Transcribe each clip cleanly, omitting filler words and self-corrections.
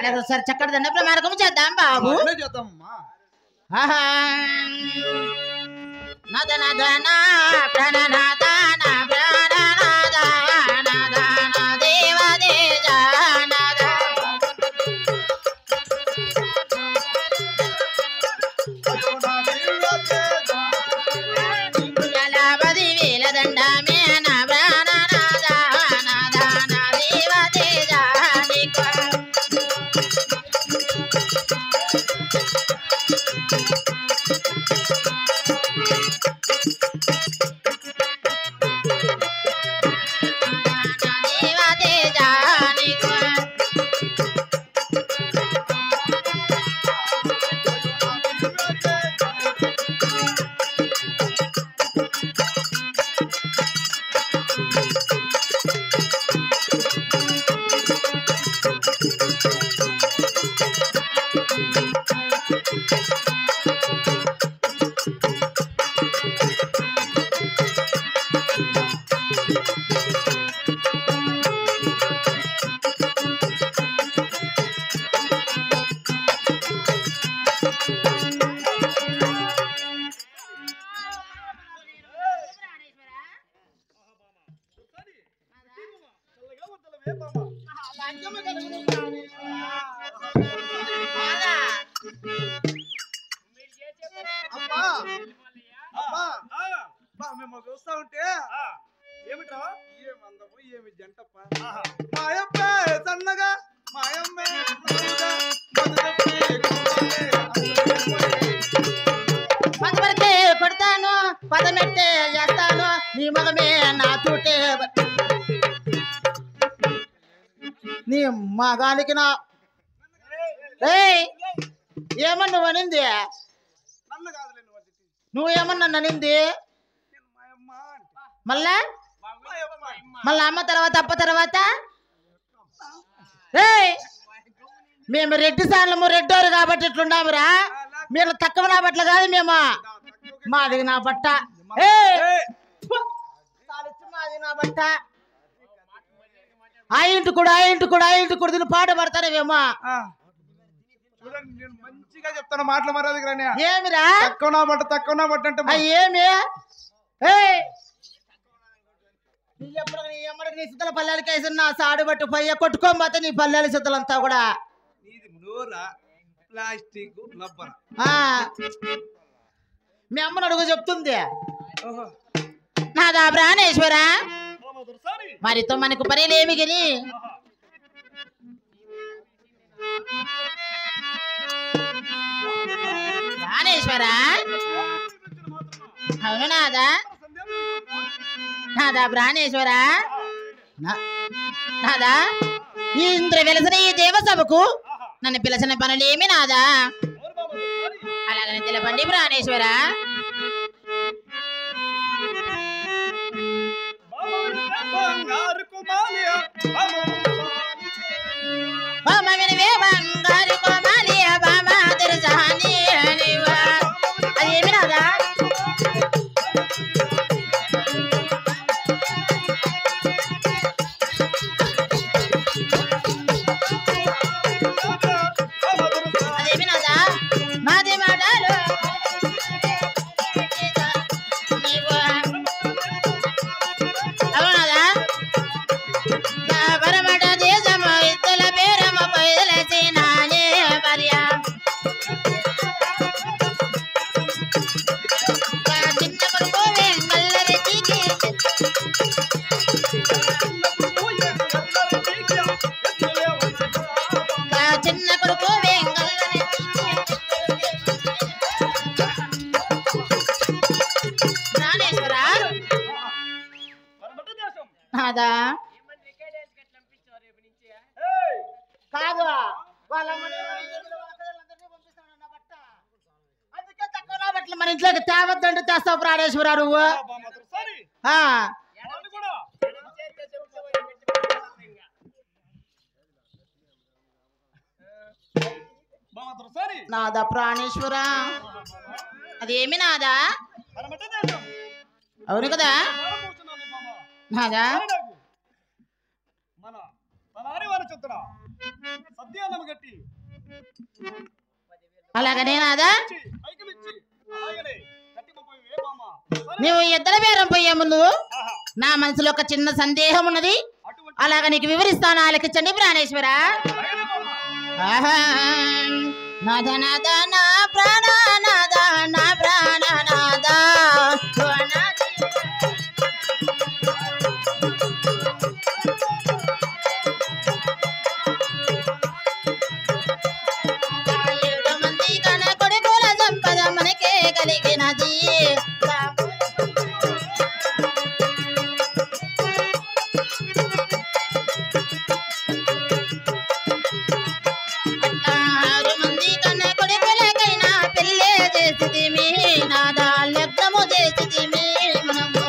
అలాగే ఒకసారి చక్కటి దండ ప్రమాణకం చేద్దాం బాబు. ఆహా నదనదన ప్రణనదన ప్రణనదన దేవదేజ నద జలపది వేల దండమే మేము చూస్తా ఉంటే ఏమిటో ఏమందము ఏమి జంటప్ప మాయమ్మ సన్నగా మాయమ్మ పదవరకే కొడతాను పదమెట్టే చేస్తాను నీ మగమే నా తోటే నీ మగానికి నా ఏమన్నా నువ్వు అనింది నువ్వేమన్నా అనింది మళ్ళా మళ్ళా అమ్మ తర్వాత అప్ప తర్వాత మేము రెడ్డి సార్లము రెడ్డోరు కాబట్టి ఇట్లున్నామురా మీరు తక్కువ నా బట్టలు కాదు మేము మాది నా బట్ట మాది నా బట్ట ఆ ఇంటి కూడా దీన్ని పాట పడతారేమో మంచిగా చెప్తాను మాటలు మర్యాద ఏమిరా తక్కువ నా బట్ట అంటే ఏమి నీ సిద్ధల పల్లెలకి వేసి నా సాడు బట్టి పయ్య కొట్టుకోకపోతే నీ పల్లెల సిద్ధలంతా కూడా ప్లాస్టిక్ మీ అమ్మను అడుగు చెప్తుంది నాదా ప్రాణేశ్వర మరితో మనకు పనిలేమి గిని ప్రాణేశ్వర అవును నాదా ప్రాణేశ్వర నాదా ఇంద్ర వెలసిన ఈ దేవసభకు నన్ను పిలిచిన పనులేమి నాదా అలాగని తెలపండి ప్రాణేశ్వర బంగారు కోమాలి బామా తెరసాని అదేమి నాదా కాదు వాళ్ళ అందుకే తక్కువ బట్టలు మన ఇంట్లోకి తేవద్దంటే తెస్తావు ప్రాణేశ్వర నువ్వు నాదా ప్రాణేశ్వర అదేమి నాదా అవును కదా నాదా సద్ది అన్నం గట్టి అలాగనే నాదా పైకి మిచ్చి అలాగనే గట్టి 30,000 మామ నువ్వు ఇద్దరు బేరం పోయే ముందు నా మనసులో ఒక చిన్న సందేహం ఉన్నది అటువంటి అలాగ నీకు వివరిస్తాను ఆలకించండి ప్రాణేశ్వర అలాగనే మామ ఆహా. నాద నాద నా ప్రాణ నాద నా ప్రాణ నాద ఓ నాది. ఏడు మంది కన కొడుకుల సంపద మనకే కలిగినది ఆరు మంది కన్న కొడుకులకైనా పెళ్ళే చేసిది మీ నాదా లగ్నము చేసిది మీ మనము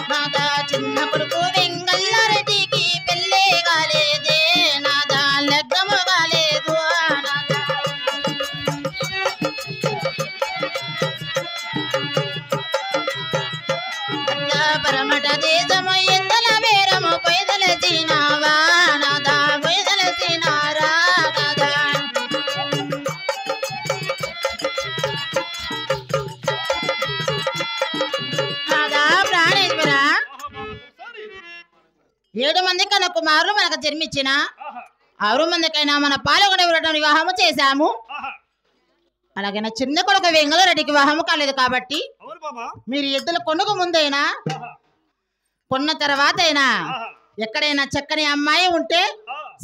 నాదా చిన్న కొడుకు వెంగళ్ళరెడ్డికి పెళ్ళే కాలేదే నాదా లగ్నము కాలేదు నాదా పరమట దేశము ఎద్దల వేరము పొయ్యదల తినావా నాదా పొయ్యదల తినారా నాదా నాదా ప్రాణేశ్వర సారీ 7 మంది కన్న కుమారులు మనకు జన్మించిన 6 మందికైనా మన పాల్గొని వ్రతం వివాహము చేశాము అలాగే నా చిన్న కొడుకు వెంగళరెడ్డికి వివాహము కాలేదు కాబట్టి అవును మామ మీరు ఎద్దుల కొనుకు ముందైనా కొన్న తర్వాత అయినా ఎక్కడైనా చక్కని అమ్మాయి ఉంటే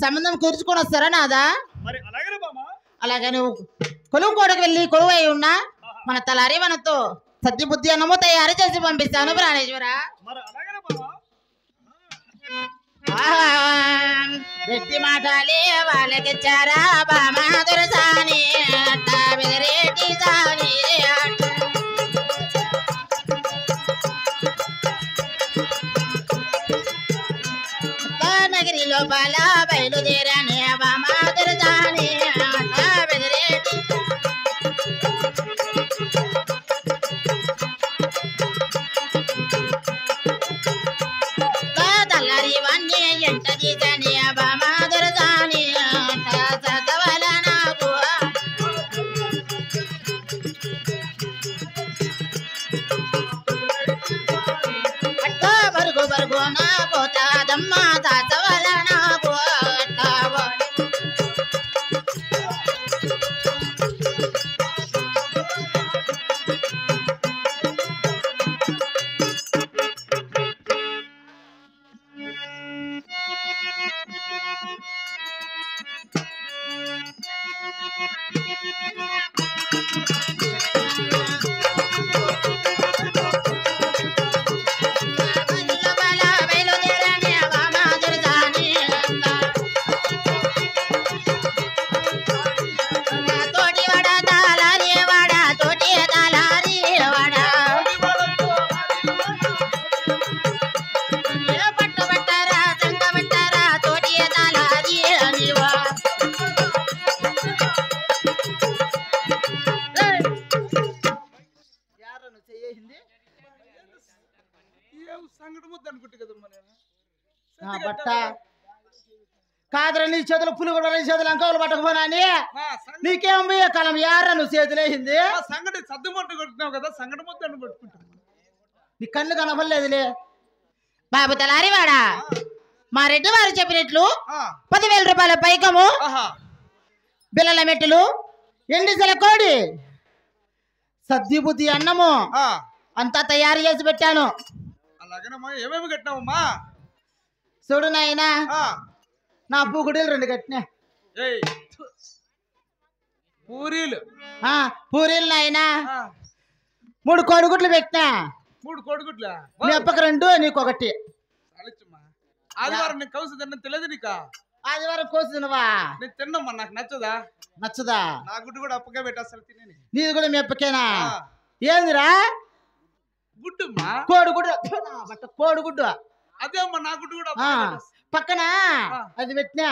సంబంధం కూర్చుకొని వస్తారా నాదా మరి అలాగనే మామ అలాగే నువ్వు కొలువు కోటకు వెళ్ళి కొలువు అయి ఉన్నా మన తలారి మనతో సద్ది బుద్ధి అన్నము తయారు చేసి పంపిస్తాను ప్రాణేశ్వర మరి అలాగనే మామ ఆహా. రెడ్డి మాటలే వాళ్ళకిచ్చారా బామా దొరసాని అట్ట బెదిరేటి సాని అట్ట. నగిరి లోపల బయలుదేరాని బామా దొరసాని అట్ట బెదిరేటి తల్లరి వన్నీ ఎంట తీసని బామా దొరసాని అట్ట సతవల నాకు అట్ట బరుగు బరుగు నా పోతాదమ్మ సతవల నాకు అట్ట లోపల బయలుదేరాని బామా దొరసాని తోటి వాడ తాళారి వాడ తోటి తాళారి వాడ పట్టు పట్టారా సంగ పట్టారా తోటి తాళారి అనివా యారను చేయింది ఏం సంగటి ముద్ద అనుకుంటే కదమ్మా నేను నా బట్ట కాదురా నీ చేతులు పులి కూడా నీ చేతులు అంకవులు పట్టకపోనా అని నీకేం పోయే కాలం యారా నువ్వు చేతులేసింది సంగటి సద్దు ముద్ద కొట్టినావు కదా సంగటి ముద్ద అని కొట్టుకుంటున్నా నీ కళ్ళు కనపడలేదులే బాబు తలారివాడా మా రెడ్డి వారు చెప్పినట్లు 10,000 రూపాయల పైకము బిల్లల మెట్టులు ఎండిసల కోడి సద్ది బుద్ధి అన్నము అంతా తయారు చేసి పెట్టాను అలాగేనమ్మా ఏమేమి కట్టినావమ్మా చూడు నాయనా నా పూకుడీలు 2 కట్టినా ఏయ్ పూరీలు పూరీలు నాయనా 3 కోడిగుడ్లు పెట్టినా 3 కోడిగుడ్లా మీ అప్పకి 2 నీకు 1 చాలిచ్చమ్మా ఆదివారం నేను కౌసు తిన్న తెలియదు నీకా ఆదివారం కోసి తినవా నేను తిన్నమ్మా నాకు నచ్చదా నచ్చదా నా గుడ్డు కూడా అప్పగా పెట్టేస్తాను తినేని నీది కూడా మీ అప్పకేనా ఏందిరా గుడ్డుమ్మా కోడిగుడ్డు బట్ట కోడిగుడ్డు అదే అమ్మా నా గుడ్డు కూడా పక్కన అది పెట్టినా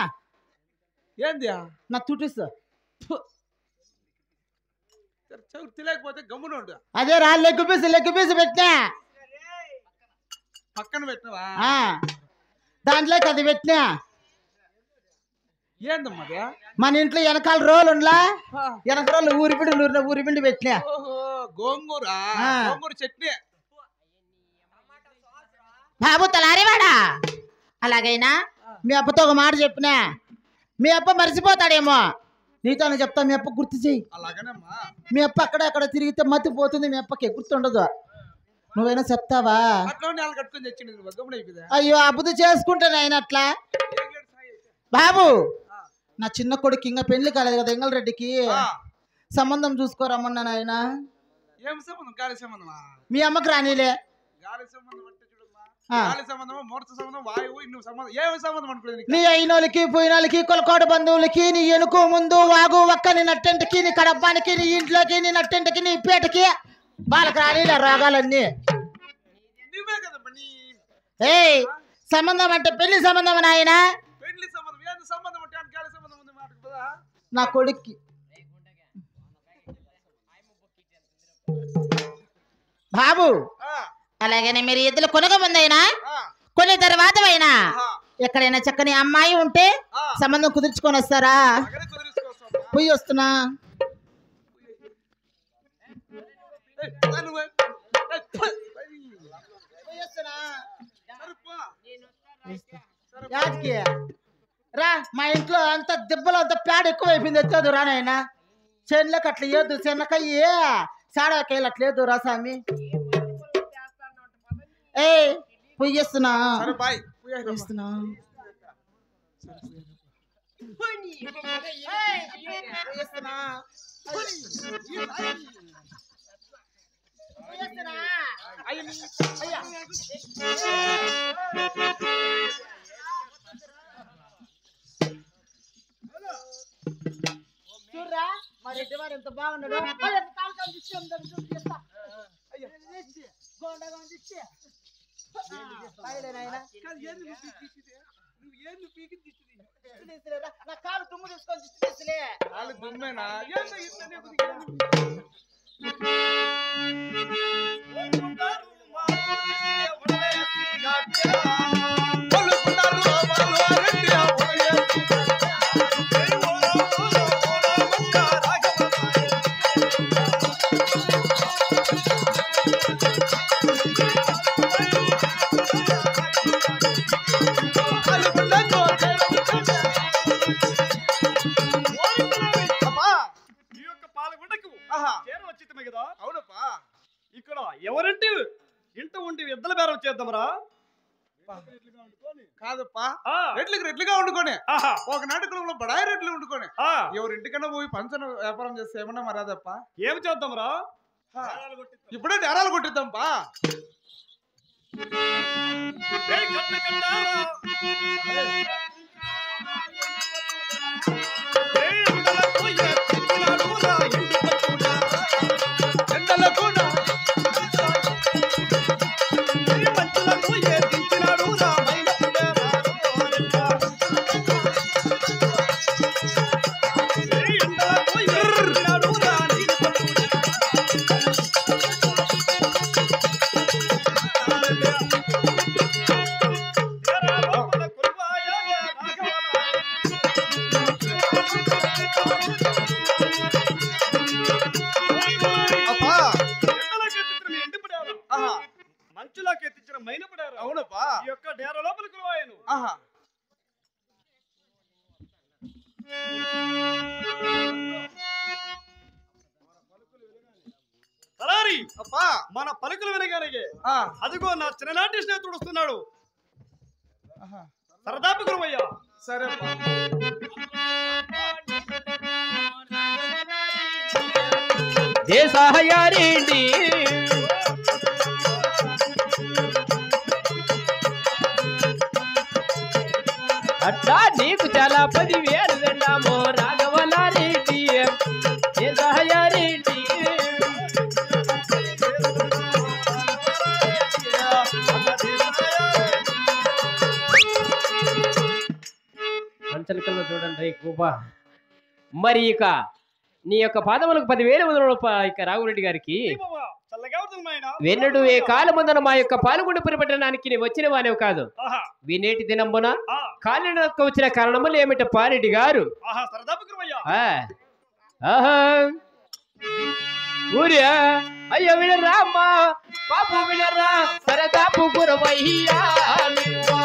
ఏంది నా తుటిస్ తెలియకపోతే గమ్మున ఉండు అదే రా లెగ్ పీస్ పెట్టినా పక్కన పెట్టినవా ఆ, దాంట్లోకి అది పెట్టినా. ఏందమ్మా అది? మన ఇంట్లో వెనకాల రోలు ఉండలా, వెనక రోలు ఊరిపిండి పెట్టినా. ఓహో గోంగూర ఆ. గోంగూర చట్నీ. బాబు తలారేవాడా, అలాగైనా మీ అప్పతో ఒక మాట చెప్పినా, మీ అప్ప మర్చిపోతాడేమో. నీతోనే చెప్తా, మీ అప్ప గుర్తు చెయ్యి. అలాగేనమ్మా. మీ అప్ప అక్కడ తిరిగితే మతిపోతుంది, మీ అప్పకి గుర్తుండదు. నువ్వైనా చెప్తావా? అట్లా నేల కట్టుకొని తెచ్చింది నువ్వు గమ్మున అయిపోయిందా? అయ్యో అబ్బుది చేసుకుంటాను ఆయన అట్లా. బాబు, నా చిన్న కొడుకు ఇంకా పెళ్లి కాలేదు కదా, ఎంగళరెడ్డికి సంబంధం చూసుకోరమ్మన్నాను ఆయన. ఏం సంబంధం? గాలి సంబంధమా? మీ అమ్మకి రానిలే. గాలి సంబంధం అంటే చూడమ్మా, గాలి సంబంధం, ముహూర్త సంబంధం, వాయువు, ఇన్ని సంబంధం. ఏమి సంబంధం అనుకోలేదు నీ అయినోళ్ళకి పోయినోళ్ళకి కొలకోట బంధువులకి, నీ ఎనుకు ముందు వాగు ఒక్క, నీ నట్టెంటకి, నీ కడబ్బానికి, నీ ఇంట్లోకి, నీ నట్టెంటకి, నీ పేటకి వాళ్ళకి రానిలే రోగాలన్నీ. నువ్వే కదమ్మా నీ ఏయ్, సంబంధం అంటే పెళ్లి సంబంధం నాయన. పెళ్లి సంబంధం ఏంది? సంబంధం అంటే గాలి సంబంధం ఉంది మాటకు కదా. నా కొడుక్కి. బాబు, అలాగనే మీరు ఎద్దులు కొనక ముందైనా ఆ, కొన్ని తర్వాత అయినా ఆహా, ఎక్కడైనా చక్కని అమ్మాయి ఉంటే ఆ, సంబంధం కుదుర్చుకొని వస్తారా? అక్కడే కుదిరించుకోవచ్చమ్మా. పోయి వస్తున్నా. ఏయ్, రా నువ్వు. ఏయ్, సరిపో. యాడికి రా, మా ఇంట్లో అంత దెబ్బలు అంత పేడ ఎక్కువ అయిపోయింది. వచ్చేది రా నాయన. చెన్లకు అట్లా ఏదు, చెన్నకయ్యే సాడకాయలు అట్లా ఏదు రా స్వామి. ఏయ్, పొయ్యేస్తున్నా. సరే బాయ్. పోయేయ్ రమ్మా. పొయ్యేస్తున్నా. పొయ్యేస్తున్నా. అయ్యా. చూడరా మా రెడ్డి వారు ఎంత బాగున్నాడు. కాదు, ఏంది నువ్వు తీసిదే? నువ్వు ఏంది పీకి తీసిది? నా కాలు దుమ్ము తీసుకొని తీసులే. వాళ్ళు దుమ్మేనా? ఏందో ఇట్లనే కొద్దిగా. అవునప్పా. ఇక్కడ ఎవరంటే ఇంట ఉండి ఎద్దల బేరం చేద్దామరా? కాదప్పా, ఆ, రెడ్లుగా వండుకొని ఆహా, ఒక నాటకంలో బడాయి రెడ్లు వండుకొని ఆ, ఎవరింటికన్నా పోయి పంచన వ్యాపారం చేస్తే ఏమన్నా మరాదప్పా. ఏం చేద్దామరా? ఇప్పుడే డేరాలు కొట్టిద్దాంపా. ఏయ్ కట్ట కట్టారా? ఏయ్ ఎండలకు ఎత్తినాడు రా ఇంటి పట్టుడా. ఎండలకు ఏయ్ మంచులకు ఎత్తినాడు రా మైన పుడేరా. ఏయ్ ఎండలకు ఎత్తినాడు రా నీటి పట్టుడా. అప్పా. ఆహా, మంచులాకి ఎత్తించిన మైనపడారు. అవునప్పా. ఈ యొక్క డేర లోపలికి కురువాయను. ఆహా, తలారి అప్పా. మన పలుకులు వినగానే ఆ, అదిగో నా చిన్ననాటి స్నేహితుడు వస్తున్నాడు. ఆహా. సరదాపి గురువయ్యా. సరే అప్పా. దేశహయారేంటి అట్లా నీకు చాలా 10,000 విన్నాము రాఘవలారెడ్డి దేశహయారేంటి అంచలికల్లో చూడండి గోపా. మరి ఇక నీ యొక్క పాదములకు 10,000 ఇక రాఘవరెడ్డి గారికి చల్లగా ఉంటుంది నాయనా. వెన్నడు ఏ కాలముందన మా యొక్క పాల్గొండ పట్టణానికి నీ వచ్చిన వానేవి కాదు. ఆహా వినేటి దినంబున ఆ, కాలినడక వచ్చిన కారణములు ఏమిట పారెడ్డి గారు? ఆహా సరదా పుత్రమయ్యా. ఆహా ఊరియా అయ్యో వినరా అమ్మా బాబు వినరా సరదాపు గురవయ్యా నువ్వా.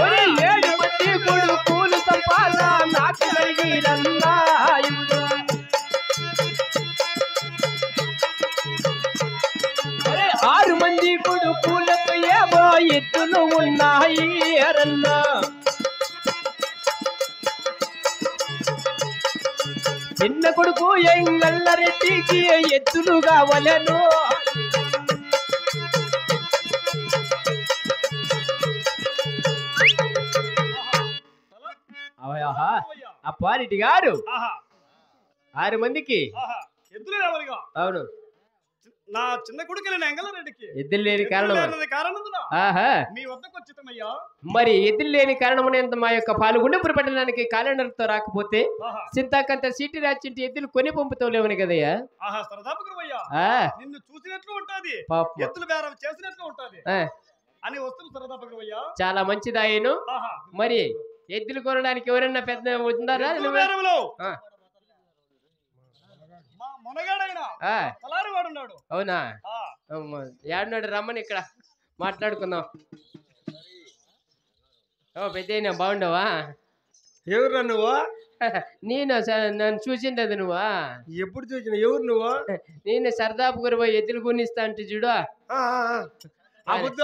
ఒరే 7 మంది కొడుకులు సంపాద నాకు కలిగిరన్నాయుడు. ఒరే 6 మంది కొడుకులకు ఏమో ఎత్తులు ఉన్నాయి అరన్నా. చిన్న కొడుకు ఎంగళ్ళ రెడ్డికి ఎత్తులు కావలను. ఆ పాలిటి గారు ఆహా 6 మందికి ఆహా ఎద్దులు రావాలిగా. అవును నా చిన్న కొడుకు ఎంగలరెడ్డికి ఎద్దులు లేని కారణం కారణమున ఆహా మీ వద్దకు వచ్చితమయ్యా. మరి ఎద్దులు లేని కారణమునేంత మా యొక్క పాల్గొండపురి పట్టణానికి క్యాలెండర్ తో రాకపోతే ఆహా చింతాకంత సీటీ రాచింటి ఎద్దులు కొని పంపుతావులేవని కదయ్యా. ఆహా సరదా పుత్రమయ్యా. నిన్ను చూసినట్లు ఉంటది, పాపం ఎత్తులు బేరం చేసినట్లు ఉంటది అని వస్తుంది సరదా పుత్రమయ్యా. చాలా మంచిదాయను. ఆహా మరి ఎద్దులు కొనడానికి ఎవరన్నా పెద్ద ఉన్నారా? ఎద్దుల బేరంలో ఆ. మా మొనగాడైన ఆ, తలారి వాడున్నాడు. అవునా? ఆ ఏడున్నాడు రమ్మని ఇక్కడ మాట్లాడుకుందాం. ఓ పెద్దయినా బాగుండవా? ఎవరు నువ్వు? నేను నన్ను చూసిండదు నువ్వా? ఎప్పుడు చూసిన ఎవరు నువ్వు? నేను సరదాపు గురి ఎద్దులు కొనిస్తా అంటే చూడు. ఆ బుద్ధ